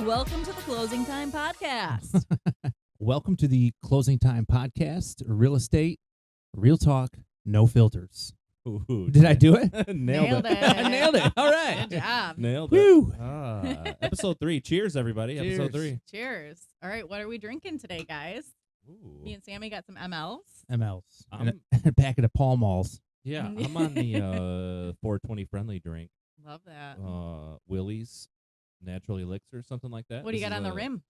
Welcome to the Closing Time Podcast. Welcome to the Closing Time Podcast, real estate, real talk, no filters. Ooh, Did I do it? Nailed it. I nailed it. All right. Good job. Nailed Woo. it. Episode 3. Cheers, everybody. Cheers. Episode 3. Cheers. All right, what are we drinking today, guys? Ooh. Me and Sammy got some MLs. MLs. And a packet of Pall Malls. Yeah, I'm on the 420 friendly drink. Love that. Willie's Natural Elixir, something like that. What do you This got is on the a rim?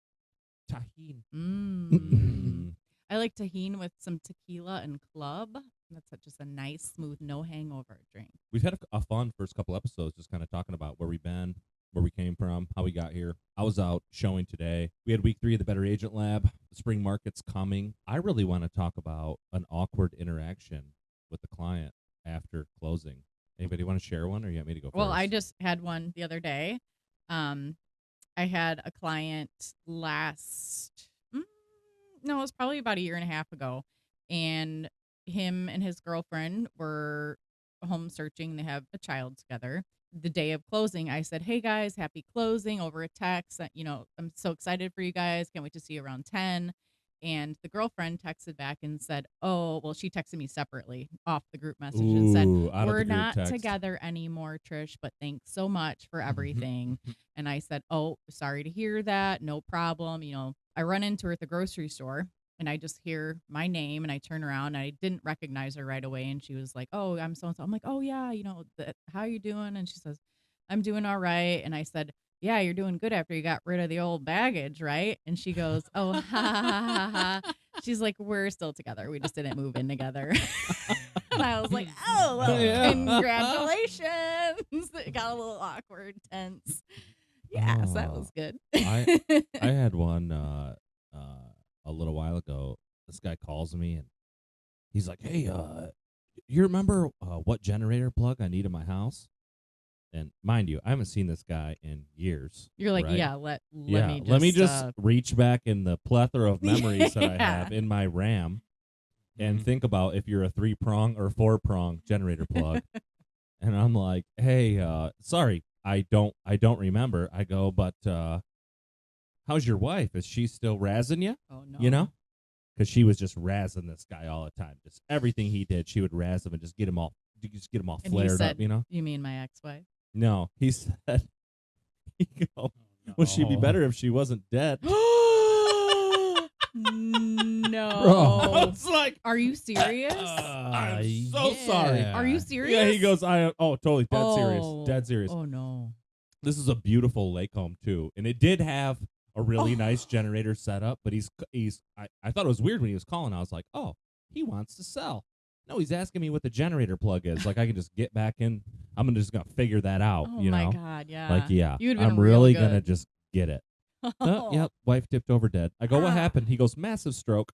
Tajin. I like tahini with some tequila and club. That's just a nice, smooth, no hangover drink. We've had a fun first couple episodes just kind of talking about where we've been, where we came from, how we got here. I was out showing today. We had week 3 of the Better Agent Lab. The spring market's coming. I really want to talk about an awkward interaction with the client after closing. Anybody want to share one, or you want me to go first? Well, I just had one the other day. I had a client it was probably about a year and a half ago, and him and his girlfriend were home searching. They have a child together. The day of closing, I said, "Hey guys, happy closing," over a text. I'm so excited for you guys. Can't wait to see you around 10. And the girlfriend texted back and said, she texted me separately off the group message and said, out of "We're the group not text. together anymore, Trish, but thanks so much for everything." And I said, "Oh, sorry to hear that. No problem." I run into her at the grocery store and I just hear my name and I turn around and I didn't recognize her right away. And she was like, "Oh, I'm so-and-so." I'm like, "Oh yeah, how you doing?" And she says, "I'm doing all right." And I said, "Yeah, you're doing good after you got rid of the old baggage, right?" And she goes, "Oh, ha, ha, ha, ha." She's like, "We're still together. We just didn't move in together." And I was like, "Oh, well, Yeah. congratulations." It got a little awkward, tense. Yeah, so that was good. I had one a little while ago. This guy calls me and he's like, "Hey, you remember what generator plug I need in my house?" And mind you, I haven't seen this guy in years. You're like, right? "Yeah, let me just reach back in the plethora of memories that I Yeah. have in my RAM and think about if you're a 3-prong or 4-prong generator plug." And I'm like, "Hey, sorry, I don't remember." I go, "But how's your wife? Is she still razzing you?" Oh no. You know? Because she was just razzing this guy all the time. Just everything he did, she would razz him and just get him all And he flared said, up, you know? "You mean my ex-wife?" No, he said, "Well, she'd be better if she wasn't dead." No. I was like, Are you serious? I'm so sorry. Are you serious? Yeah, he goes, totally dead serious. Dead serious. Oh no. This is a beautiful lake home too, and it did have a really nice generator setup, but I thought it was weird when he was calling. I was like, "Oh, he wants to sell." No, he's asking me what the generator plug is. Like, I can just get back in. I'm just gonna figure that out. Oh you my know, God, yeah. like yeah, You would've been I'm real really good. gonna just get it. Yep, wife tipped over dead. I go, "What Ah. happened?" He goes, "Massive stroke."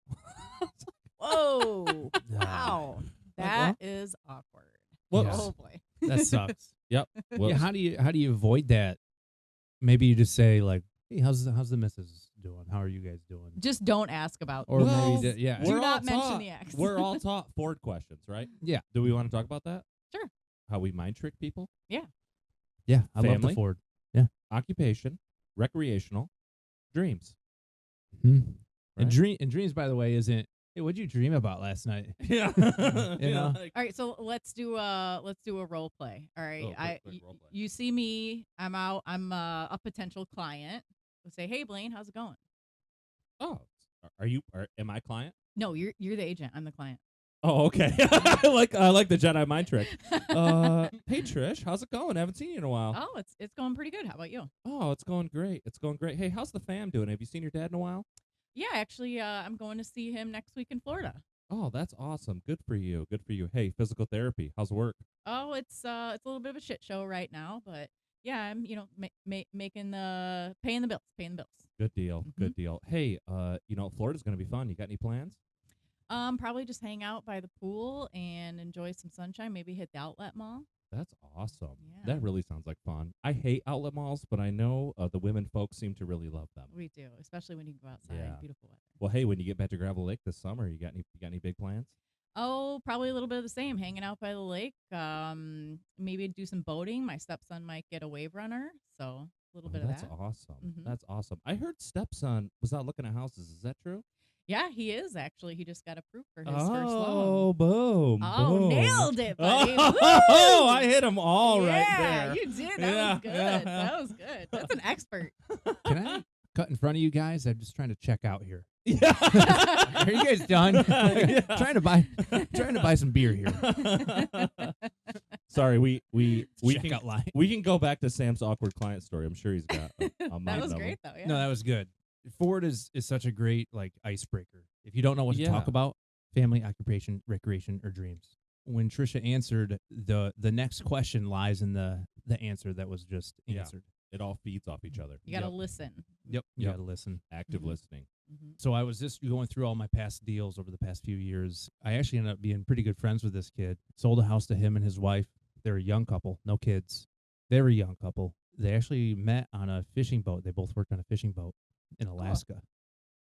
Whoa. Wow. Like, That is awkward. Whoops. Oh boy. That sucks. Yep. Yeah, Whoops. how do you avoid that? Maybe you just say like, "Hey, how's the missus doing? How are you guys doing?" Just don't ask about Or Well, maybe yeah. Do We're not all mention taught- the ex. We're all taught Ford questions, right? Yeah. Do we want to talk about that? Sure. How we mind trick people? Yeah, I love the Family? Ford. Occupation, recreational, dreams. Hmm. Right? And dreams, by the way, isn't. Hey, what'd you dream about last night? Yeah. You know? All right, so let's do a role play. All right, quick role play. you see me. I'm out. I'm a potential client. We'll say, "Hey, Blaine, how's it going?" Oh, am I client? No, you're the agent. I'm the client. Oh, okay. I like the Jedi mind trick. Hey Trish, how's it going? I haven't seen you in a while. Oh, it's going pretty good. How about you? Oh, it's going great. It's going great. Hey, how's the fam doing? Have you seen your dad in a while? Yeah, actually, I'm going to see him next week in Florida. Oh, that's awesome. Good for you. Good for you. Hey, physical therapy. How's work? Oh, it's a little bit of a shit show right now, but yeah, I'm paying the bills. Good deal. Good deal. Hey, Florida's gonna be fun. You got any plans? Probably just hang out by the pool and enjoy some sunshine. Maybe hit the outlet mall. That's awesome. Yeah. That really sounds like fun. I hate outlet malls, but I know the women folks seem to really love them. We do, especially when you go outside. Yeah. Beautiful weather. Well, hey, when you get back to Gravel Lake this summer, you got any big plans? Oh, probably a little bit of the same. Hanging out by the lake. Maybe do some boating. My stepson might get a wave runner, so A little bit of That's that. awesome. Mhm. That's awesome. I heard stepson was out looking at houses. Is that true? Yeah, he is actually. He just got approved for his first Oh, loan. boom, Oh, boom. nailed it, buddy. Oh, Woo! I hit them all right Yeah, there. you did. That Yeah, was good. yeah. That was good. That's an expert. Can I cut in front of you guys? I'm just trying to check out here. Yeah. Are you guys done? Yeah. trying to buy some beer here. Sorry, we Checkout line. we can go back to Sam's awkward client story. I'm sure he's got a That mountain was of great, though. Yeah. No, that was good. Ford is such a great like icebreaker. If you don't know what to talk Yeah. about, family, occupation, recreation, or dreams. When Trisha answered, the next question lies in the answer that was just Yeah. answered. It all feeds off each other. You got to Yep. listen. Yep. You Yep. got to listen. Active Mhm. listening. Mm-hmm. So I was just going through all my past deals over the past few years. I actually ended up being pretty good friends with this kid. Sold a house to him and his wife. They're a young couple, no kids. Very young couple. They actually met on a fishing boat. They both worked on a fishing boat in Alaska.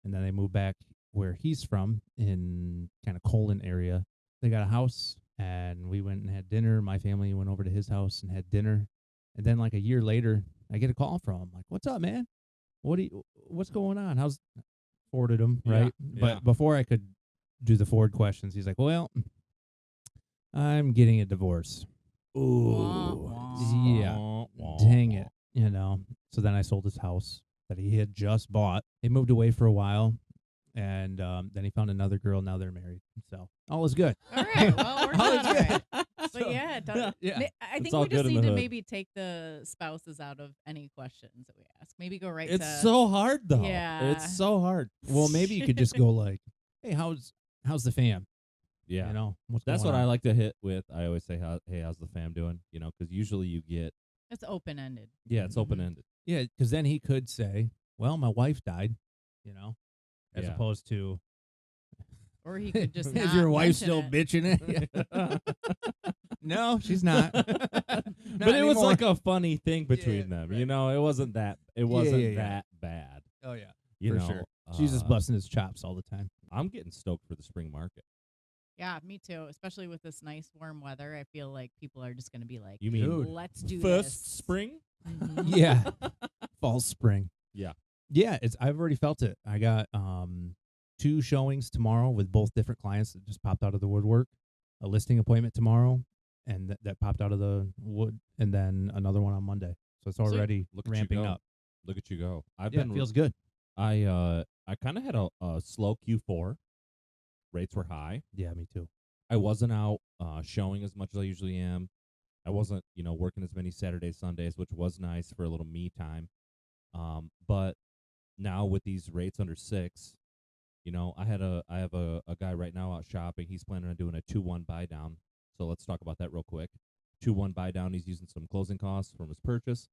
And then they moved back where he's from in kind of Colon area. They got a house and we went and had dinner. My family went over to his house and had dinner. And then like a year later, I get a call from him like, "What's up, man? What's going on? How's?" Forwarded him, Yeah, right? yeah. But before I could do the forward questions, he's like, "Well, I'm getting a divorce." Wah, Ooh. wah. Yeah. Wah, wah, Dang wah. it. You know. So then I sold his house that he had just bought. He moved away for a while and then he found another girl. Now they're married. So all is good. All right. Well, we're All done. is All good. right. But yeah, it does. Yeah. I It's think all we just good in need the to hood. maybe take the spouses out of any questions that we ask. Maybe go right It's to so hard though. Yeah. It's so hard. Well, maybe you could just go like, "Hey, how's the fam?" Yeah. You know, what's That's going what I on? like to hit with. I always say, "Hey, how's the fam doing?" You know, because usually you get, it's open ended. it's Mhm. open ended. Yeah, because then he could say, "Well, my wife died," you know, as Yeah. opposed to, Or he could just "Is not your wife mention still it. bitching it?" No, she's not. But it was like a funny thing between them. You right. know, it wasn't that. It wasn't yeah. that bad. Oh yeah, You for know, sure. She's just uh, busting his chops all the time. I'm getting stoked for the spring market. Yeah, me too. Especially with this nice warm weather, I feel like people are just going to be like, You mean Dude. "Let's do first this." spring? Mhm. Yeah, fall, spring. Yeah. Yeah, I've already felt it. I got 2 showings tomorrow with both different clients that just popped out of the woodwork. A listing appointment tomorrow, and that popped out of the wood, and then another one on Monday. So it's already Look at ramping you go. up. Look at you go. I've Yeah, been it feels good. I kind of had a slow Q4. Rates were high. Yeah, me too. I wasn't out showing as much as I usually am. I wasn't, working as many Saturdays, Sundays, which was nice for a little me time. But now with these rates under 6, I have a guy right now out shopping. He's planning on doing a 2-1 buy down. So let's talk about that real quick. 2-1 buy down. He's using some closing costs from his purchase.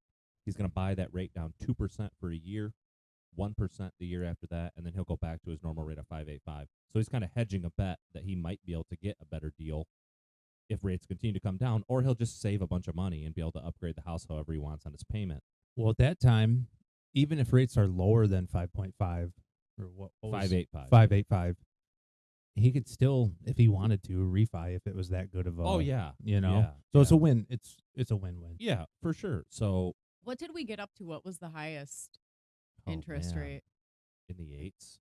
He's going to buy that rate down 2% for a year, 1% the year after that, and then he'll go back to his normal rate of 5.85. So he's kind of hedging a bet that he might be able to get a better deal if rates continue to come down, or he'll just save a bunch of money and be able to upgrade the house however he wants on his payment. Well, at that time, even if rates are lower than 5.5 or what was 5.85. 5.85, he could still, if he wanted to, refi if it was that good of a. Oh yeah, you know. Yeah, So it's yeah. a win. It's a win-win. Yeah, for sure. So What did we get up to? What was the highest oh, interest man, rate? in the 8s.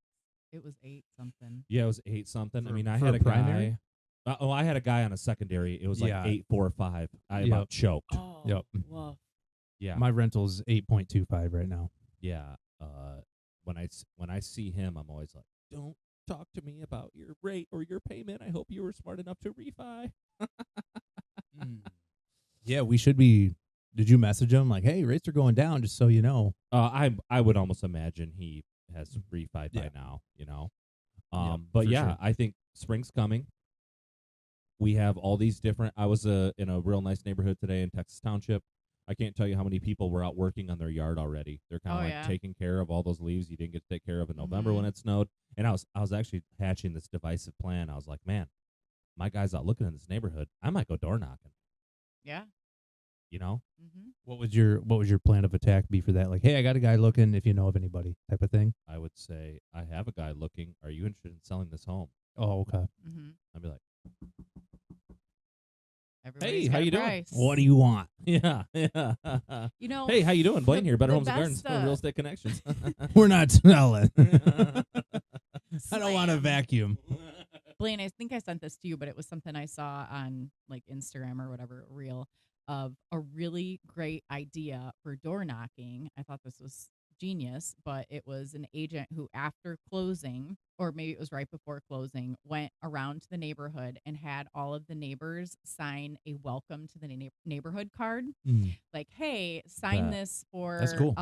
It was 8 something. Yeah, it was 8 something. I For- mean, I for had a a primary? guy. I had a guy on a secondary. It was like Yeah. 8.45. I Yep. about choked. Oh, Yep. woof. Yeah, My rental's 8.25 right now. yeah. When I see him, I'm always like, don't talk to me about your rate or your payment. I hope you were smart enough to refi. Yeah, we should be. Did you message him like, "Hey, rates are going down, just so you know"? I would almost imagine he has refied Yeah. by now, Yeah, But for yeah, sure. I think spring's coming. We have all these different. I was in a real nice neighborhood today in Texas Township. I can't tell you how many people were out working on their yard already. They're kind of Oh, like yeah. taking care of all those leaves you didn't get to take care of in November when Mhm. it snowed. And I was actually hatching this divisive plan. I was like, man, my guy's out looking in this neighborhood. I might go door knocking. Yeah. Mm-hmm. What would your plan of attack be for that? Like, "Hey, I got a guy looking. If you know of anybody," type of thing. I would say, I have a guy looking. Are you interested in selling this home? Oh, okay. Mm-hmm. I'd be like, Everybody's Hey, how got a you doing? price. What do you want? Yeah, yeah. You know, Hey, how you doing? Blaine here, Better the Homes and Gardens, best, Real Estate Connections. We're not selling. I don't want to Slam. vacuum. Blaine, I think I sent this to you, but it was something I saw on like Instagram or whatever, reel of a really great idea for door knocking. I thought this was genius, but it was an agent who, after closing, or maybe it was right before closing, went around to the neighborhood and had all of the neighbors sign a welcome to the neighborhood card. Like, hey, sign Bet. this for That's cool.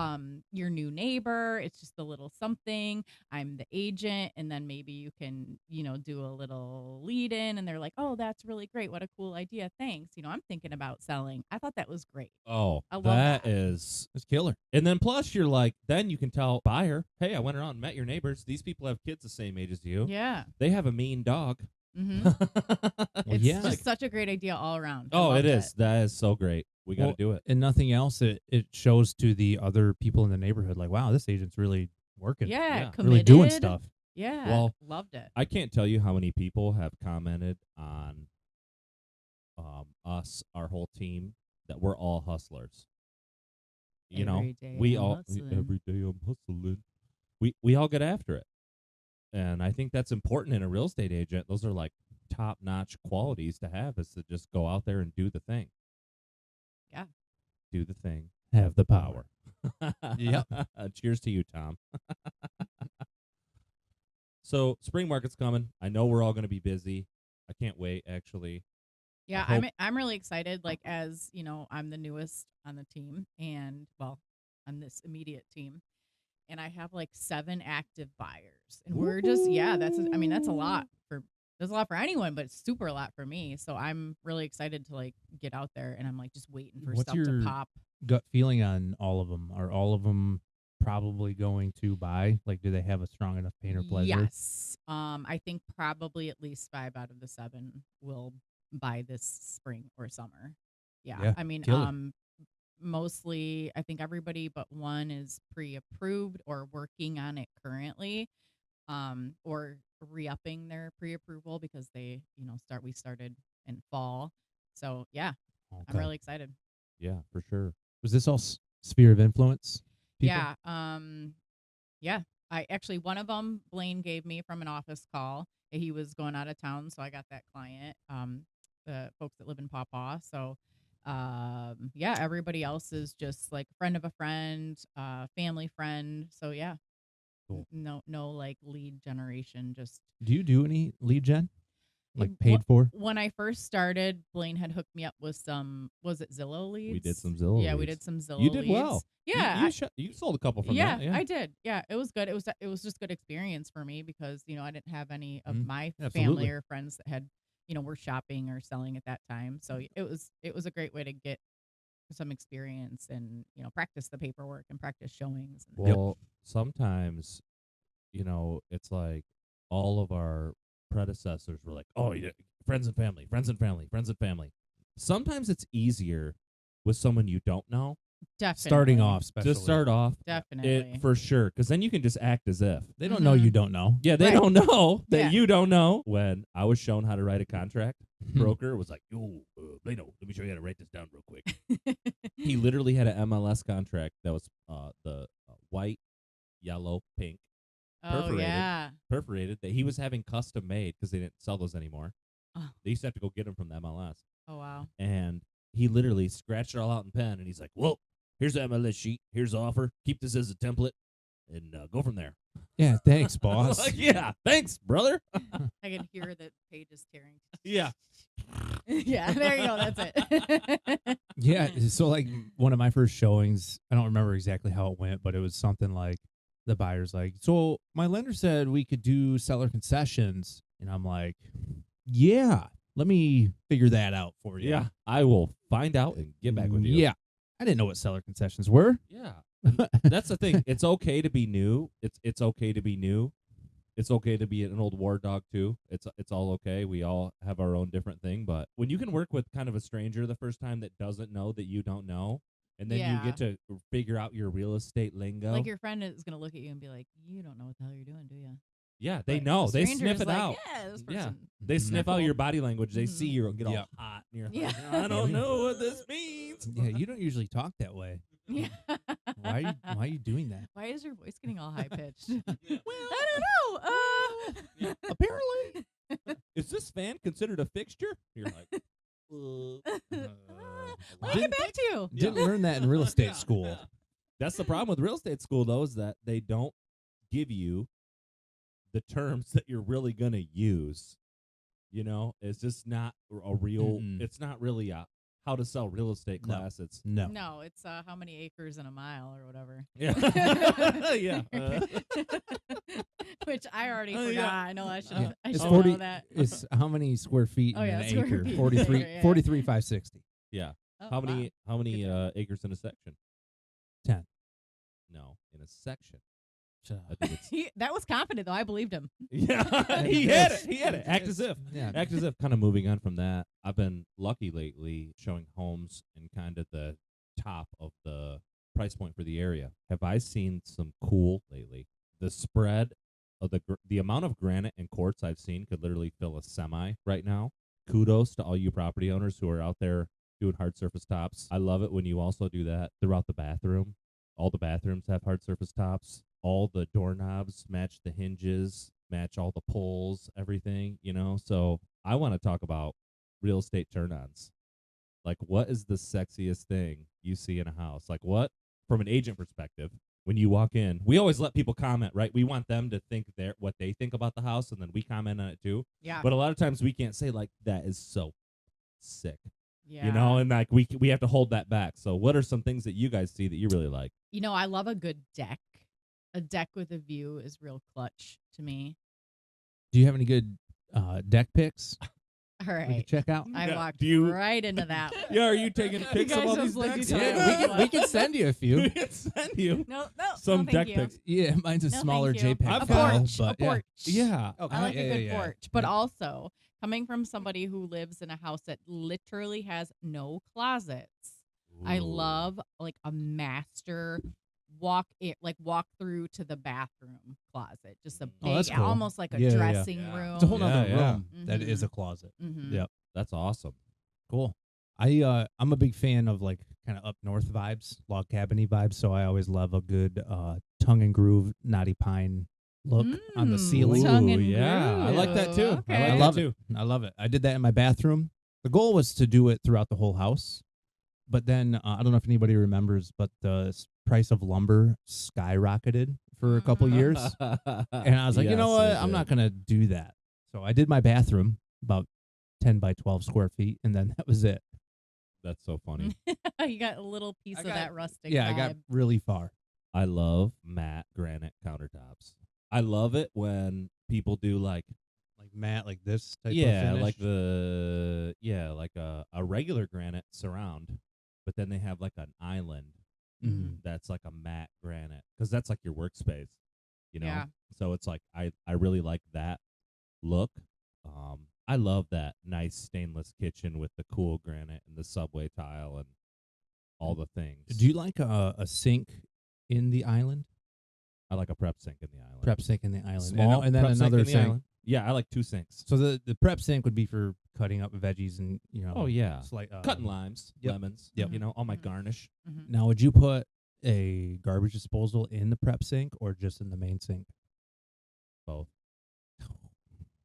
your new neighbor. It's just a little something. I'm the agent, and then maybe you can, do a little lead in, and they're like, oh, that's really great. What a cool idea. Thanks. I'm thinking about selling. I thought that was great. Oh, I love that that. is. It's killer. And then plus you're like, then you can tell buyer, hey, I went around and met your neighbors. These people have kids the same age as you. Yeah. They have a mean dog. Mm-hmm. Well, It's yeah. just such a great idea all around. I Oh, loved it is. That is so great. We got to Well, do it. And nothing else. It shows to the other people in the neighborhood, like, wow, this agent's really working. Yeah, Yeah. committed. Really doing stuff. Yeah, Well, loved it. I can't tell you how many people have commented on us, our whole team, that we're all hustlers. You know, Every day we I'm all hustling. every day I'm hustling. We all get after it, and I think that's important in a real estate agent. Those are like top notch qualities to have, is to just go out there and do the thing. Yeah. Do the thing. Have the power. Yep. Cheers to you, Tom. So spring market's coming. I know we're all going to be busy. I can't wait. Actually, Yeah, hope- I'm really excited. Like, as you know, I'm the newest on the team, and well, on this immediate team, and I have like 7 active buyers, and we're just that's a lot for anyone, but it's super a lot for me. So I'm really excited to like get out there, and I'm like just waiting for What's stuff to your pop. gut feeling on all of them? Are all of them probably going to buy? Like, do they have a strong enough pain or pleasure? Yes, I think probably at least 5 out of the 7 will buy this spring or summer. Yeah, I mean, killer. mostly I think everybody but one is pre-approved or working on it currently, or re-upping their pre-approval because we started in fall. So yeah, I'm Okay. really excited. yeah, for sure. Was this all sphere of influence? People? Yeah, yeah. I actually, one of them Blaine gave me from an office call. He was going out of town, so I got that client. The folks that live in Pawpaw. So, yeah, everybody else is just like a friend of a friend, family friend. So yeah, Cool. no like lead generation. Just Do you do any lead gen? Like It- paid for? when I first started, Blaine had hooked me up with some. Was it Zillow leads? We did some Zillow Yeah, we leads. did some Zillow. You did leads. well. Yeah, You sold a couple from yeah, that. Yeah, I did. Yeah, it was good. It was just good experience for me because I didn't have any of Mhm. my Absolutely. family or friends that had were shopping or selling at that time. So it was a great way to get some experience and practice the paperwork and practice showings. And Well, sometimes, it's like all of our predecessors were like, "Oh, yeah, friends and family, friends and family, friends and family." Sometimes it's easier with someone you don't know definitely Starting off, especially. to start off, definitely. for sure, because then you can just act as if. They don't know you don't know. Yeah, they Right. don't know that Yeah. you don't know. When I was shown how to write a contract, broker was like, "Yo, Leno, let me show you how to write this down real quick." He literally had an MLS contract that was the white, yellow, pink, Oh perforated. yeah. perforated, that he was having custom made because they didn't sell those anymore. Oh. They used to have to go get them from the MLS. Oh wow. And he literally scratched it all out in pen, and he's like, "Well, here's the MLS sheet. Here's the offer. Keep this as a template, and go from there." Yeah, thanks, I boss. was like, "Yeah, thanks, brother." I can hear the pages tearing. Yeah. Yeah, there you go. That's it. Yeah, so like one of my first showings, I don't remember exactly how it went, but it was something like the buyer's like, so my lender said we could do seller concessions. And I'm like, yeah, let me figure that out for you. Yeah. I will find out and get back with you. Yeah. I didn't know what seller concessions were. Yeah. And that's the thing. It's okay to be new. It's okay to be new. It's okay to be an old war dog too. It's all okay. We all have our own different thing. But when you can work with kind of a stranger the first time that doesn't know that you don't know, and then you get to figure out your real estate lingo. Like your friend is gonna look at you and be like, "You don't know what the hell you're doing, do you?" Yeah, they But know. the They stranger sniff is it like, out. Yeah, this Yeah. person. They sniff out Sniffle. your body language. They see Mhm. you get all Yep. hot. And you're Yeah. like, I don't know what this means. Yeah, you don't usually talk that way. Yeah. Why are you doing that? Why is your voice getting all high pitched? Well, I don't know. Apparently. is this fan considered a fixture? You're like, Let me get back to you. Didn't learn that in real estate school. That's the problem with real estate school, though, is that they don't give you the terms that you're really going to use. You know, it's just not a real, Mm-mm. it's not really a how to sell real estate No. class. It's, No. No, it's how many acres in a mile or whatever. yeah. Yeah. Which I already Oh, forgot. yeah. I know I should. Yeah. I It's should 40 know that. It's how many square feet Oh, in yeah, an square acre? feet. 43 Yeah, yeah. 43,560. Yeah. Oh, How wow. many Good acres in a section? 10. No, in a section. Shut I think it's That was confident though. I believed him. yeah. He had it. He had it. Act as if. Yeah. Act as if. Kind of moving on from that. I've been lucky lately showing homes in kind of the top of the price point for the area. Have I seen some cool lately? The spread of the amount of granite and quartz I've seen could literally fill a semi right now. Kudos to all you property owners who are out there doing hard surface tops. I love it when you also do that throughout the bathroom. All the bathrooms have hard surface tops. All the doorknobs match the hinges, match all the pulls, everything, you know? So I want to talk about real estate turn-ons. Like, what is the sexiest thing you see in a house? Like, what, from an agent perspective, when you walk in, we always let people comment, right? We want them to think what they think about the house, and then we comment on it too. Yeah. But a lot of times we can't say, like, that is so sick, Yeah. you know? And, like, we have to hold that back. So what are some things that you guys see that you really like? You know, I love a good deck. A deck with a view is real clutch to me. Do you have any good deck picks All we could right. check out? I Yeah. walked Do you- right into that. Yeah, are you taking pics of guys all just these looked decks? at each other. Yeah. we can send you a We few. can send you No, some no, deck thank you. pics. Yeah, mine's a No, smaller thank you. JPEG A file, porch. but A porch. Yeah. Okay. I like yeah, a good yeah, porch, but yeah. also coming from somebody who lives in a house that literally has no closets. I Ooh. love like a master walk through to the bathroom closet, just a big, Oh, that's cool. almost like a Yeah, yeah, yeah. dressing Yeah. room. It's a whole Yeah, nother yeah. room that Mhm. is a closet. Mhm. Yep. That's awesome. Cool. I'm a big fan of like kind of up north vibes, log cabiny vibes. So I always love a good tongue and groove knotty pine look on the ceiling. Tongue Ooh, and yeah. I like that too. groove. I Okay. like I that love too. I love it. I did that in my bathroom. The goal was to do it throughout the whole house, but then I don't know if anybody remembers, but the price of lumber skyrocketed for a couple Mhm. years, and I was like, you know what, I'm not gonna do that. So I did my bathroom about 10 by 12 square feet, and then that was it. That's so funny. You got a little piece of that rustic Yeah, I vibe. got really far. I love matte granite countertops. I love it when people do like Like matte, like this type of yeah, finish. like a regular granite surround, but then they have like an island Mhm. that's like a matte granite because that's like your workspace, you know. Yeah. So it's like I really like that look. I love that nice stainless kitchen with the cool granite and the subway tile and all the things. Do you like a sink in the island? I like a prep sink in the island. Prep sink in the island. Small and then prep sink another in the sink. island. Yeah, I like two sinks. So the prep sink would be for cutting up veggies and Oh yeah, slight, cutting limes, yep. lemons. Yep. You know, all my Mhm. garnish. Mhm. Now, would you put a garbage disposal in the prep sink or just in the main sink? Both.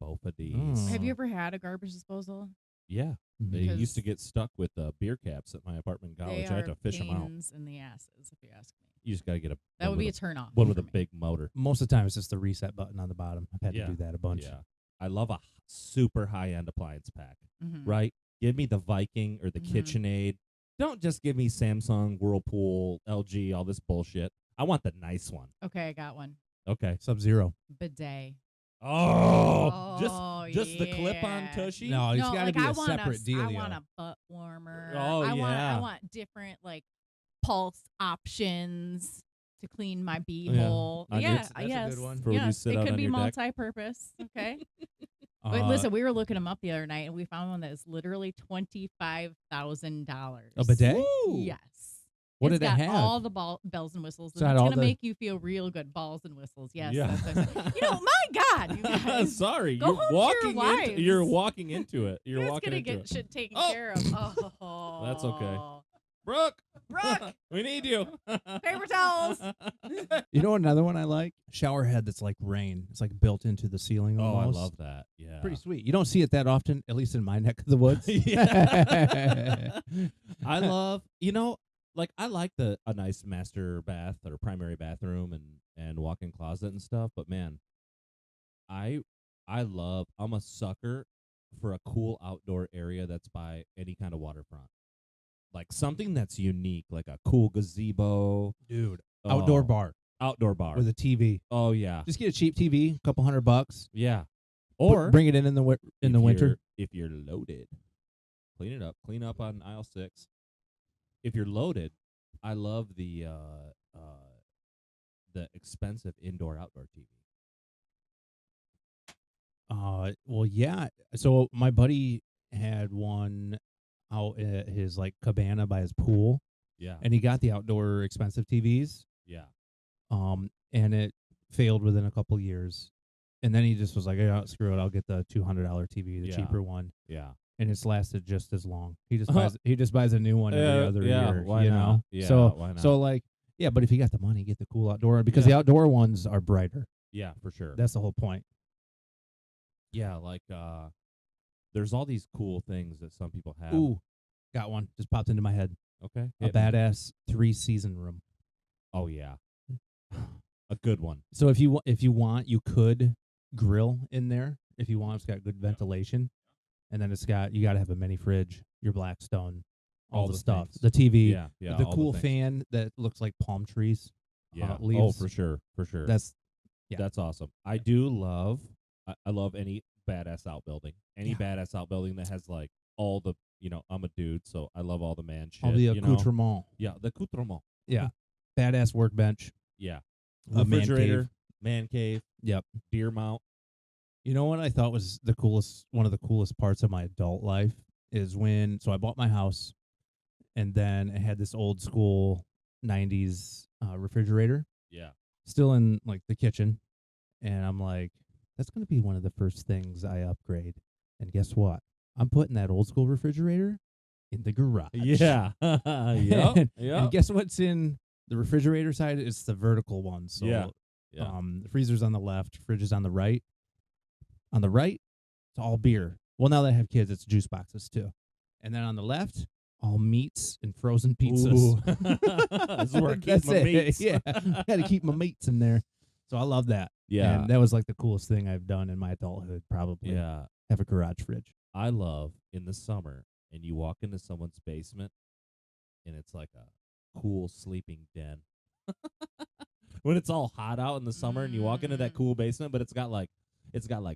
Both of these. Mm. Have you ever had a garbage disposal? Yeah, they Because used to get stuck with beer caps at my apartment in college. They I had are to fish them out. pains in the asses, if you ask me. You just got to get a That one would be a with turn off. one with for a me. big motor. Most of the time, it's just the reset button on the bottom. I've had Yeah. to do that a bunch. Yeah, I love a super high end appliance pack. Mhm. Right? Give me the Viking or the Mhm. KitchenAid. Don't just give me Samsung, Whirlpool, LG, all this bullshit. I want the nice one. Okay, I got one. Okay. Sub-Zero. Bidet. Oh, just the yeah. clip-on tushy. No, it's No, got to like be I a want separate deal. I want a butt warmer. Oh, I yeah. want different like pulse options to clean my Yeah. beehole. On your- Yeah, That's a good yes, one. For when you yes. sit It out could on be your deck. multi-purpose. Okay. But listen, we were looking them up the other night, and we found one that is literally $25,000. A bidet? Woo! Yes. What It's did it got have? all the bells and whistles, It's and got it's all going to the- make you feel real good. Balls and whistles. Yes. Yeah. That's what I said. My God, you guys. Sorry, Go you're home to your walking into you're wives. walking into it. You're You're walking going to into get it. shit taken Oh. care of. Oh. That's okay. Brooke, Brooke, we need you. paper towels. You know another one I like? Shower head that's like rain. It's like built into the ceiling Oh, I almost. love that. Yeah. Pretty sweet. You don't see it that often, at least in my neck of the woods. Yeah. I love, like I like a nice master bath or primary bathroom and walk-in closet and stuff, but man, I'm a sucker for a cool outdoor area that's by any kind of waterfront. Like something that's unique, like a cool gazebo. Dude, Oh, outdoor bar Outdoor bar. with a TV. Oh yeah. Just get a cheap TV, a couple $100. Yeah. Or bring it in the winter. If you're loaded, clean it up. Clean up on aisle 6. If you're loaded, I love the expensive indoor outdoor TV. Well, yeah. So my buddy had one out at his like cabana by his pool, Yeah. and he got the outdoor expensive TVs. Yeah. And it failed within a couple years, and then he just was like, "Yeah, screw it, I'll get the $200 TV, the Yeah. cheaper one." Yeah. And it's lasted just as long. He just buys a new one every other yeah, year. why you not? know, Yeah, so why not? so like yeah, but if you got the money, get the cool outdoor because Yeah. the outdoor ones are brighter. Yeah, for sure. That's the whole point. Yeah, like there's all these cool things that some people have. Ooh, got one just popped into my head. Okay. A hit me. badass 3-season room. Oh yeah. A good one. So if you want, you could grill in there. If you want, it's got good ventilation, and then you got to have a mini fridge, your Blackstone, all the stuff, things. the TV, Yeah, yeah. the all cool things. fan that looks like palm trees. Yeah. Oh, leaves. for sure. For sure. That's yeah. That's awesome. I do love I love any badass outbuilding. Any Yeah. badass outbuilding that has like all the I'm a dude, so I love all the man shit. all the you know? accoutrement. Yeah, the accoutrement. Yeah, badass workbench. Yeah. A man Refrigerator, cave. man cave, Yep. deer mount. You know what I thought was one of the coolest parts of my adult life is so I bought my house, and then it had this old school 90s refrigerator Yeah. still in like the kitchen, and I'm like, that's going to be one of the first things I upgrade. And guess what? I'm putting that old school refrigerator in the garage. Yeah. And Yep. guess what's in the refrigerator side? It's the vertical one. So Yeah. the freezer's on the left, fridge is on the right. On the right, it's all beer. Well, now that I have kids, it's juice boxes too. And then on the left, all meats and frozen pizzas. Ooh. This is where I keep That's my it. meats. Yeah, got to keep my meats in there. So I love that. Yeah. And that was like the coolest thing I've done in my adulthood, probably. Yeah. Have a garage fridge. I love in the summer and you walk into someone's basement and it's like a cool sleeping den. When it's all hot out in the summer and you walk into that cool basement, but it's got like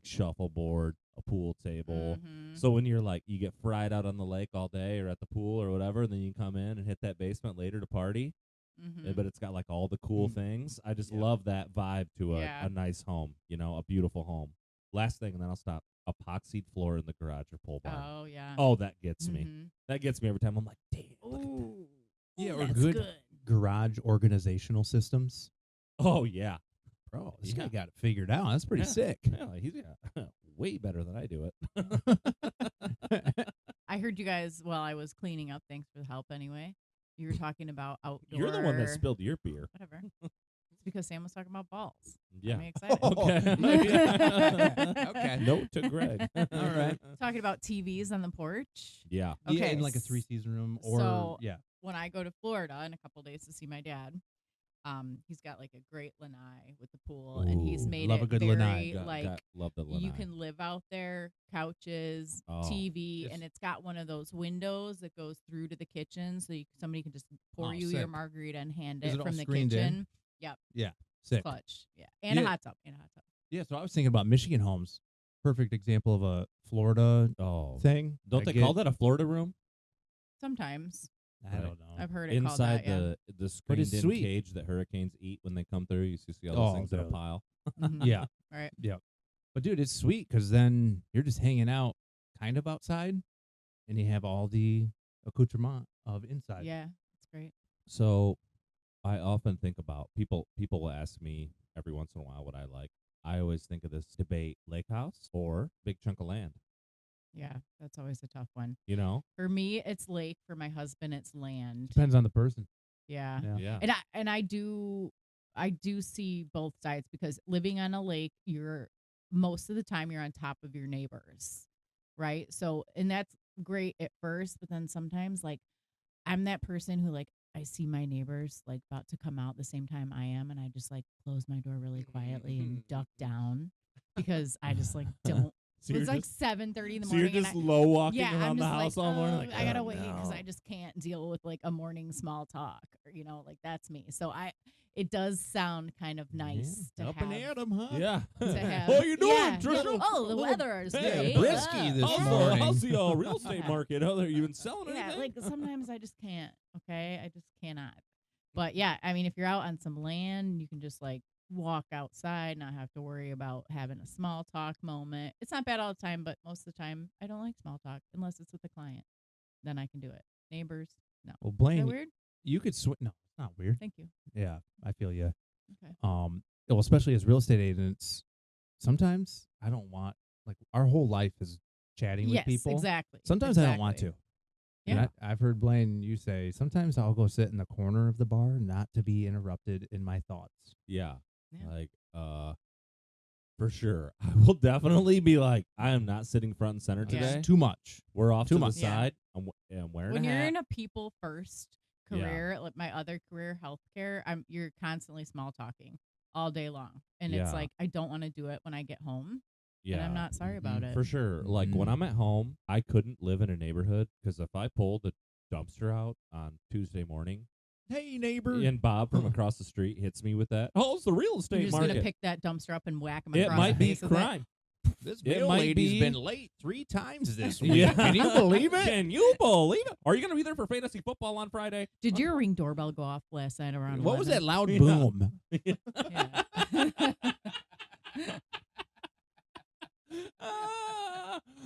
shuffleboard, a pool table. Mhm. So when you're like you get fried out on the lake all day or at the pool or whatever, and then you come in and hit that basement later to party. Mhm. But it's got like all the cool things. I just love that vibe to Yeah. a nice home, a beautiful home. Last thing, and then I'll stop. Epoxied floor in the garage or pole barn. Oh yeah. Oh, that gets me. Mhm. That gets me every time. I'm like, damn. Look at that. Ooh. Yeah, Ooh, or that's good garage organizational systems. Oh yeah. Bro, this Yeah. guy got it figured out. That's pretty Yeah. sick. Yeah, he's way better than I do it. I heard you guys while I was cleaning up. Thanks for the help. Anyway, you were talking about outdoor. You're the one that spilled your beer. Whatever. It's because Sam was talking about balls. Yeah. I'm excited. Okay. Okay. Note to Greg. All right. Talking about TVs on the porch. Yeah. Yeah, Okay, in like a 3-season room or so- yeah. When I go to Florida in a couple days to see my dad, he's got like a great lanai with the pool, and he's Ooh, made love it a good very lanai. Love the lanai. you can live out there, couches, Oh, TV, yes. and it's got one of those windows that goes through to the kitchen, so somebody can just pour Oh, you your sick. margarita and hand Is it it all from the screened in? kitchen. Sick. Clutch, yeah, and a Yeah. hot tub, Yeah, so I was thinking about Michigan homes. Perfect example of a Florida Oh. thing. Don't they call that a Florida room? Sometimes I don't know. I've heard it called Inside that. Yeah. the But screened it's in sweet. cage that hurricanes eat when they come through. You see all those Oh, things in a dude. pile. Mhm. Yeah. Right. But dude, it's sweet because then you're just hanging out kind of outside and you have all the accoutrement of inside. Yeah, it's great. So I often think about people. People will ask me every once in a while what I like. I always think of this debate: lake house or big chunk of land. Yeah, that's always a tough one. You know? For me, it's lake. For my husband, it's land. Depends on the person. Yeah. Yeah. Yeah. And I do see both sides because living on a lake, you're most of the time you're on top of your neighbors, right? So, and that's great at first, but then sometimes like I'm that person who like I see my neighbors like about to come out the same time I am, and I just like close my door really quietly and duck down because I just like don't. So It's you're like just 7:30 in the so you're morning, and just low walking yeah, I'm around the just like, house all morning. oh, Like, I gotta "Oh, wait because no." I just can't deal with like a morning small talk, or like that's me. So it does sound kind of nice to Up and have at 'em, huh? Yeah. to have. How you doing, Yeah, Trisha? oh, the Little- weather is Hey, great. brisky this how's morning. how's the real estate market? How are you been selling Yeah, anything? like sometimes I just can't. Okay, I just cannot. But yeah, I mean, if you're out on some land, you can just like walk outside, not have to worry about having a small talk moment. It's not bad all the time, but most of the time, I don't like small talk unless it's with a client. Then I can do it. Neighbors, no. Well, Is that Blaine, weird? you could swing. No, it's not weird. Thank you. Yeah, I feel you. Okay. Well, especially as real estate agents, sometimes I don't want like our whole life is chatting with Yes, people. exactly. Sometimes I don't want exactly. to. And Yeah. I've heard Blaine, you say sometimes I'll go sit in the corner of the bar not to be interrupted in my thoughts. Yeah. Yeah. Like, for sure. I will definitely be like, I am not sitting front and center Yeah. today. It's too much. We're off Too to much. the Yeah. side. I'm wearing When a you're hat. in a people first Yeah. career, like my other career, healthcare, you're constantly small talking all day long, and it's Yeah. like I don't want to do it when I get home, Yeah. and I'm not sorry about it. For sure. Like when Mhm. I'm at home, I couldn't live in a neighborhood because if I pulled the dumpster out on Tuesday morning Hey, neighbor. and Bob from across the street hits me with that, oh, it's the real You're estate just market. gonna pick that dumpster up and whack him It across might the be face with it? crime. This It mail might lady's be- been late 3 times this week. Yeah. Can you believe it? Can you believe it? Are you going to be there for fantasy football on Friday? Did your ring doorbell go off last night around? What was that 11? loud Yeah. boom? Yeah.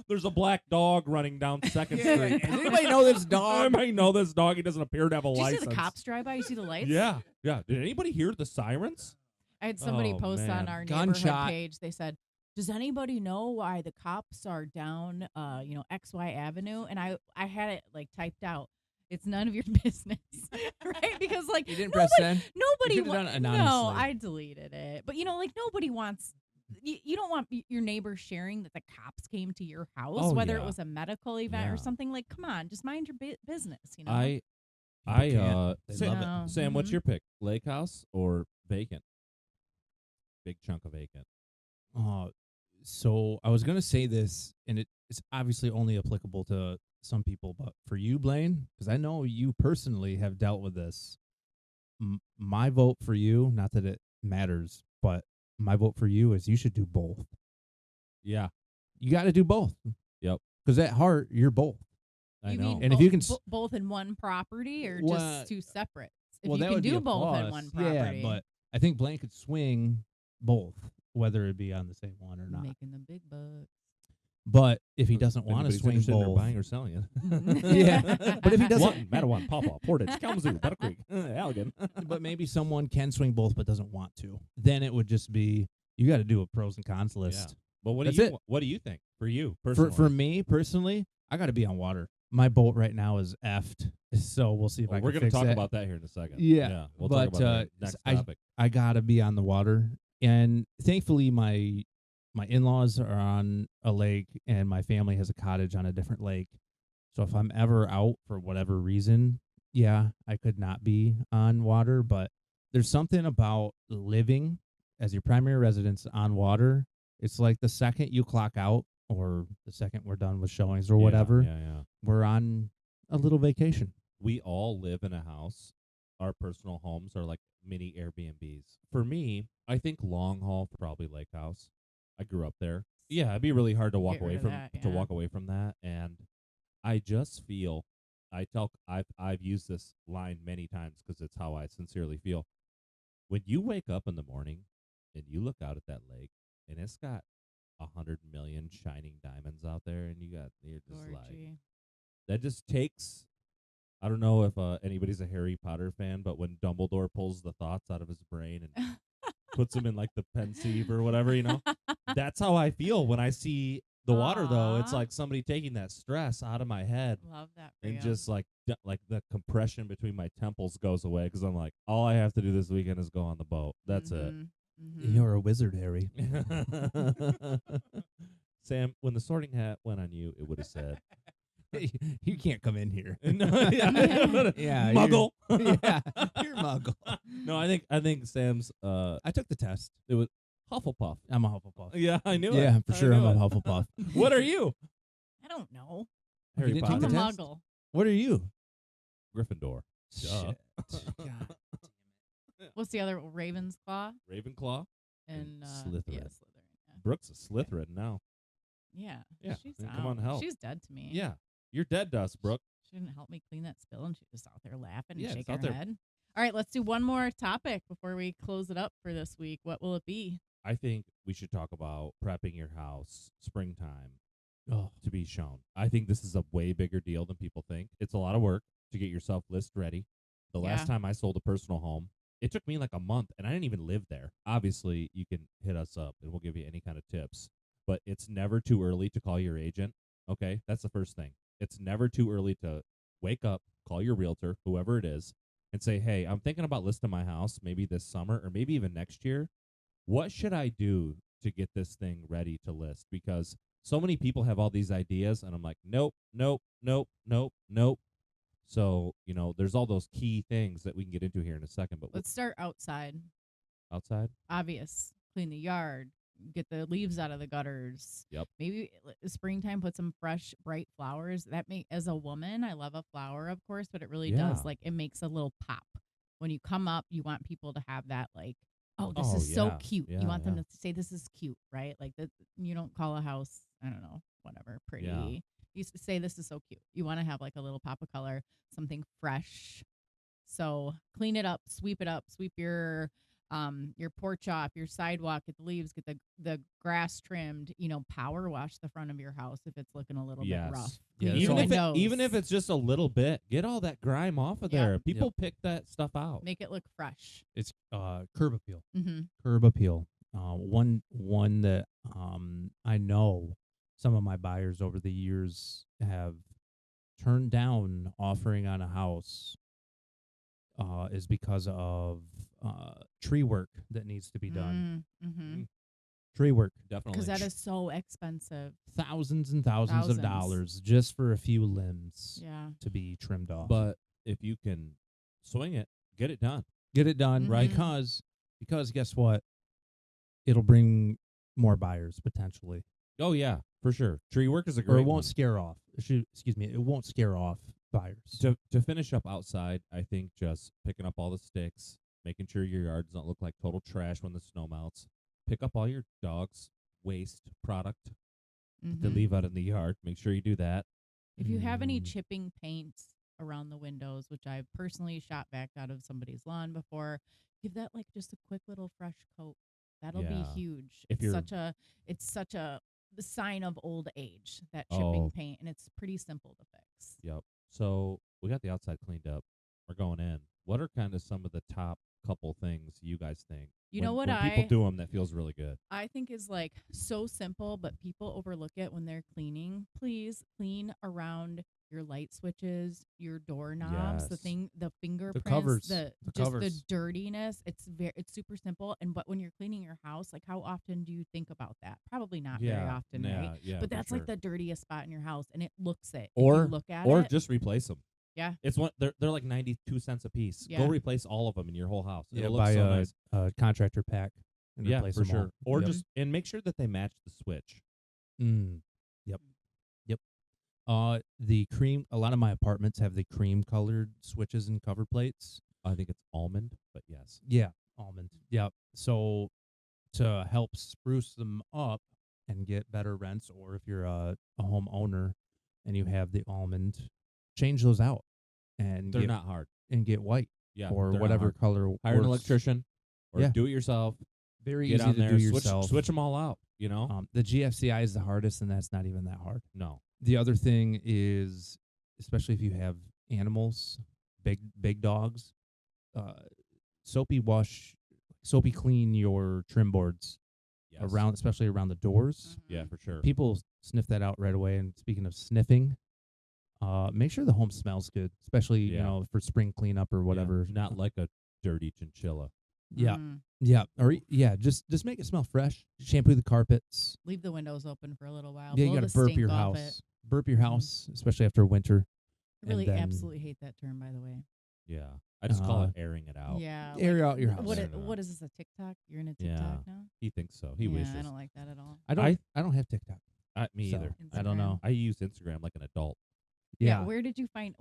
There's a black dog running down Second Street. Does anybody know this I dog? might know this dog. He doesn't appear to have a Did you license. see the cops drive by? You see the lights? Yeah, yeah. Did anybody hear the sirens? I had somebody Oh, post man. on our neighborhood Gunshot. page. They said, "Does anybody know why the cops are down, XY Avenue?" And I had it like typed out. It's none of your business, right? Because like You didn't nobody, press send? nobody. You could've done it No, anonymously. I deleted it. But like nobody wants. You don't want your neighbors sharing that the cops came to your house, Oh, whether yeah. it was a medical event or Yeah. something. Like, come on, just mind your business. People can't. They Sam, love it. Sam, what's Mhm. your pick? Lake house or vacant? Big chunk of vacant. So I was gonna say this, and it's obviously only applicable to some people, but for you, Blaine, because I know you personally have dealt with this. My vote for you, not that it matters, but my vote for you is you should do both. Yeah, You got to do both. Yep. Because at heart, you're both. I You know. mean And if you can both in one property or Well, just two separate? If well, you that can would be do a both in plus. one property, Yeah, but I think Blaine could swing both, whether it be on the same one or not. making the big bucks. But if he doesn't want to Anybody's swing interested in both, buying or selling it. Yeah, but if he doesn't- One, Matawan, Pawpaw, Portage, Kalamazoo, Battle Creek, Allegan. but maybe someone can swing both but doesn't want to, then it would just be you got to do a pros and cons list. But what That's do you it. what do you think for you For personally? me personally, I got to be on water. My boat right now is effed, so we'll see if Well, I we're can going to fix talk that. about that here in a second. Yeah, we'll but, talk about that next topic. I gotta be on the water, and thankfully my in-laws are on a lake, and my family has a cottage on a different lake. So if I'm ever out for whatever reason, yeah, I could not be on water. But there's something about living as your primary residence on water. It's like the second you clock out, or the second we're done with showings or whatever, Yeah. we're on a little vacation. We all live in a house. Our personal homes are like mini Airbnbs. For me, I think long haul probably lake house. I grew up there. Yeah, it'd be really hard to walk Get away rid of from that, to yeah. walk away from that. And I just feel I've used this line many times because it's how I sincerely feel. When you wake up in the morning and you look out at that lake and it's got 100 million shining diamonds out there, and you're just like, Gorgy. that just takes I don't know if anybody's a Harry Potter fan, but when Dumbledore pulls the thoughts out of his brain and puts them in like the pensieve or whatever, that's how I feel when I see the water. Though it's Aw. like somebody taking that stress out of my head Love that for and you. just like like the compression between my temples goes away because I'm like, all I have to do this weekend is go on the boat. That's Mhm. You're a wizard, Harry. it. Sam, when the sorting hat went on you, it would have said, You can't come in here. no, Yeah, Muggle. Yeah, you're Muggle. No, I think Sam's I took the test. it was Hufflepuff. I'm a Hufflepuff. Yeah, I knew it. Yeah, for I sure, knew I'm a it. Hufflepuff. What are you? I don't know. Harry didn't take I'm Potter. a the test? muggle. What are you? Gryffindor. Duh. Shit. God. What's the other? Ravensclaw Ravenclaw. and Slytherin. Yeah, Slytherin. Brooke's a Slytherin now. Yeah. Yeah, She's then come on, out. help. She's dead to me. Yeah, you're dead to us, Brooke. She didn't help me clean that spill, and she was out there laughing Yeah, and just shaking out her there. head. All right, let's do one more topic before we close it up for this week. What will it be? I think we should talk about prepping your house springtime Oh, to be shown. I think this is a way bigger deal than people think. It's a lot of work to get yourself list ready. The Yeah. last time I sold a personal home, it took me like a month, and I didn't even live there. Obviously, you can hit us up, and we'll give you any kind of tips. But it's never too early to call your agent. Okay, that's the first thing. It's never too early to wake up, call your realtor, whoever it is, and say, "Hey, I'm thinking about listing my house maybe this summer or maybe even next year. What should I do to get this thing ready to list?" Because so many people have all these ideas, and I'm like, nope, nope, nope, nope, nope. So, there's all those key things that we can get into here in a second, but Let's start outside. outside. Obvious. Clean the yard. Get the leaves out of the gutters. Yep. Maybe springtime, put some fresh, bright flowers. As a woman, I love a flower, of course, but it really Yeah. does. Like, it makes a little pop. When you come up, you want people to have that, like, oh, this Oh, is so yeah. cute. Yeah, You want them yeah. to say, this is cute, right? Like, that you don't call a house, I don't know, whatever, pretty. Yeah. You say, this is so cute. You want to have, like, a little pop of color, something fresh. So clean it up, sweep your porch off, your sidewalk, get the leaves, get the grass trimmed, power wash the front of your house if it's looking a little bit rough. Yeah, Clean that's your all. windows. Even if it's just a little bit, get all that grime off of Yeah. there. People pick that stuff out. make it look fresh. it's curb appeal. Mm-hmm. Curb appeal. One that I know some of my buyers over the years have turned down offering on a house is because of tree work that needs to be done. Mm-hmm. Tree work, Definitely. Because that is so expensive. thousands and thousands of Thousands. dollars just for a few limbs Yeah. to be trimmed off. But if you can swing it, get it done. get it done, Right. Because guess what? It'll bring more buyers potentially, Oh yeah, for sure. Tree work is a or great it won't one. scare off. Excuse me, it won't scare off buyers. To finish up outside, I think just picking up all the sticks, making sure your yard doesn't look like total trash when the snow melts. Pick up all your dog's waste product to Mhm. leave out in the yard. Make sure you do that. If you have any Mm. chipping paint around the windows, which I've personally shot back out of somebody's lawn before, give that like just a quick little fresh coat. That'll be Yeah. huge. If It's such a the sign of old age, that Oh. chipping paint, and it's pretty simple to fix. Yep. So we got the outside cleaned up. We're going in. What are kind of some of the top couple things you guys think? You know what when people I do them that feels really good. I think is like so simple, but people overlook it when they're cleaning. Please clean around your light switches, your doorknobs, Yes. the fingerprints, covers, the the just covers. the dirtiness. It's super simple. And but when you're cleaning your house, like how often do you think about that? Probably not very often, right? Yeah. But for that's sure. like the dirtiest spot in your house, and it looks it. If Or- you look at or it, just replace them. Yeah. It's one. They're like 92 cents a piece. Yeah. Go replace all of them in your whole house. Yeah, It'll look buy so a, nice. a contractor pack and Yeah, replace for them sure. all. Or Yep. just and make sure that they match the switch. Yep. The cream. A lot of my apartments have the cream colored switches and cover plates. I think it's almond, but yes. Yeah, almond. Yep. So to help spruce them up and get better rents, or if you're a home owner and you have the almond, change those out and They're get, not hard. and get white Yeah. or they're not whatever hard. color. Hire an works. electrician or Yeah. do it yourself. Very Get easy on to there. do Switch yourself. them all out. You know. The GFCI is the hardest, and that's not even that hard. No. The other thing is, especially if you have animals, big dogs, uh, soapy clean your trim boards Yes. around, especially around the doors. Yeah, Mhm. for sure. People sniff that out right away. And speaking of sniffing, make sure the home smells good, especially Yeah. for spring cleanup or Yeah, whatever. not like a dirty chinchilla. Yeah, Mm. yeah, or just make it smell fresh. Shampoo the carpets. Leave the windows open for a little while. Yeah, you Blow got the to burp stink your off it. house. Burp your Mhm. house, especially after winter. I really and then, absolutely hate that term, by the way. Yeah. I just call Uh, it airing it out. Yeah. air like, out your th- house. What, Air it, it what out. is this, a TikTok? You're in a Yeah. TikTok now? He thinks so. He yeah, wishes. I don't like that at all. I don't have TikTok. Me So, either. I don't know. I use Instagram like an adult. Yeah, Where did you find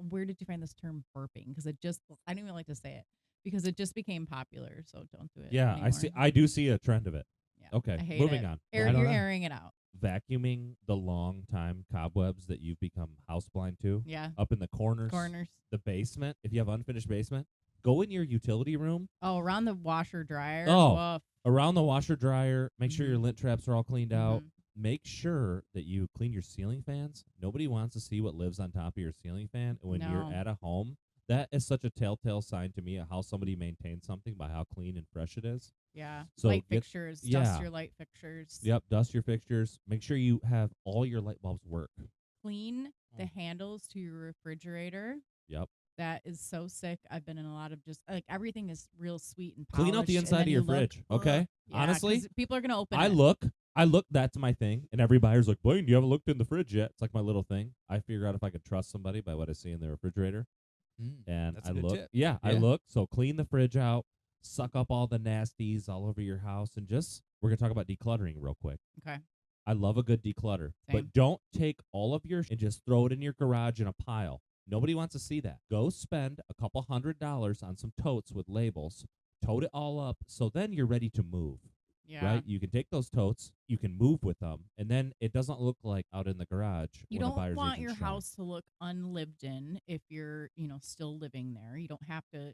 this term burping? Because I don't even like to say it because it just became popular. So don't do it. Yeah, anymore. I do see a trend of it. Yeah. Okay, I hate moving it. on. I don't You're know. airing it out. Vacuuming the long time cobwebs that you've become houseblind to Yeah. up in the corners, Corners. the basement. If you have unfinished basement, go in your utility room, Oh, around the washer dryer. Oh. Woof. around the washer dryer. Make sure your Mhm. lint traps are all cleaned out. Mhm. Make sure that you clean your ceiling fans. Nobody wants to see what lives on top of your ceiling fan. And when you're No. at a home, that is such a telltale sign to me of how somebody maintains something by how clean and fresh it is. Yeah. So light get- fixtures. yeah. Dust your light fixtures. Yep, dust your fixtures. Make sure you have all your light bulbs work. Clean the handles to your refrigerator. Yep. That is so sick. I've been in a lot of just like everything is real sweet and Clean out the polished, and inside then of your you look, fridge, okay? ugh. Yeah, Honestly, 'cause people are gonna open I it. look, that's my thing. And every buyer's like, Blaine, you haven't looked in the fridge yet. It's like my little thing. I figure out if I can trust somebody by what I see in their refrigerator. And That's I a good look. tip. Yeah, I Yeah. look. So clean the fridge out, suck up all the nasties all over your house, and we're going to talk about decluttering real quick. Okay. I love a good declutter, Same. but don't take all of your and just throw it in your garage in a pile. Nobody wants to see that. Go spend a couple $100 on some totes with labels, tote it all up, so then you're ready to move. Yeah. Right? You can take those totes, you can move with them, and then it doesn't look like out in the garage. You when a don't buyer's want agent's your showing. house to look unlived in if you're, still living there. You don't have to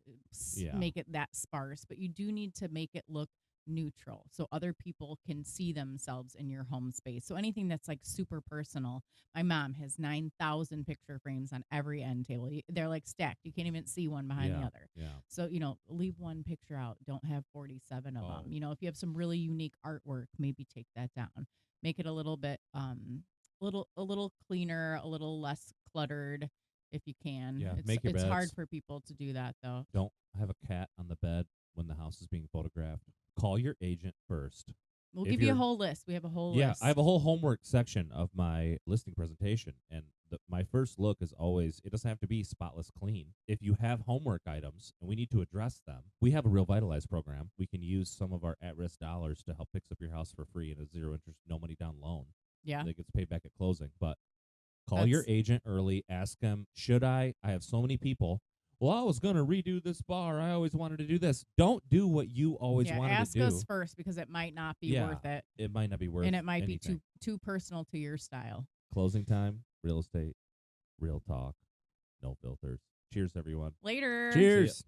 Yeah. make it that sparse, but you do need to make it look neutral so other people can see themselves in your home space. So anything that's like super personal. My mom has 9,000 picture frames on every end table. They're like stacked. You can't even see one behind the Yeah. other. Yeah. So, leave one picture out. Don't have 47 of Oh. them. If you have some really unique artwork, maybe take that down. Make it a little bit a little cleaner, a little less cluttered if you can. Yeah, It's make your it's hard beds. for people to do that though. Don't have a cat on the bed when the house is being photographed. Call your agent first. We'll If give you a you're- whole list. We have a whole Yeah, list. I have a whole homework section of my listing presentation, and my first look is always, it doesn't have to be spotless clean. If you have homework items and we need to address them, we have a Real Vitalize program. We can use some of our at-risk dollars to help fix up your house for free in a zero interest, no money down loan Yeah. that gets paid back at closing. But call your agent early. Ask them, should I have so many people. Well, I was going to redo this bar. I always wanted to do this. Don't do what you always wanted ask to do. us first because it might not be Yeah. worth it. It might not be worth And it might anything. be too personal to your style. Closing time, real estate, real talk, no filters. Cheers, everyone. Later. Cheers.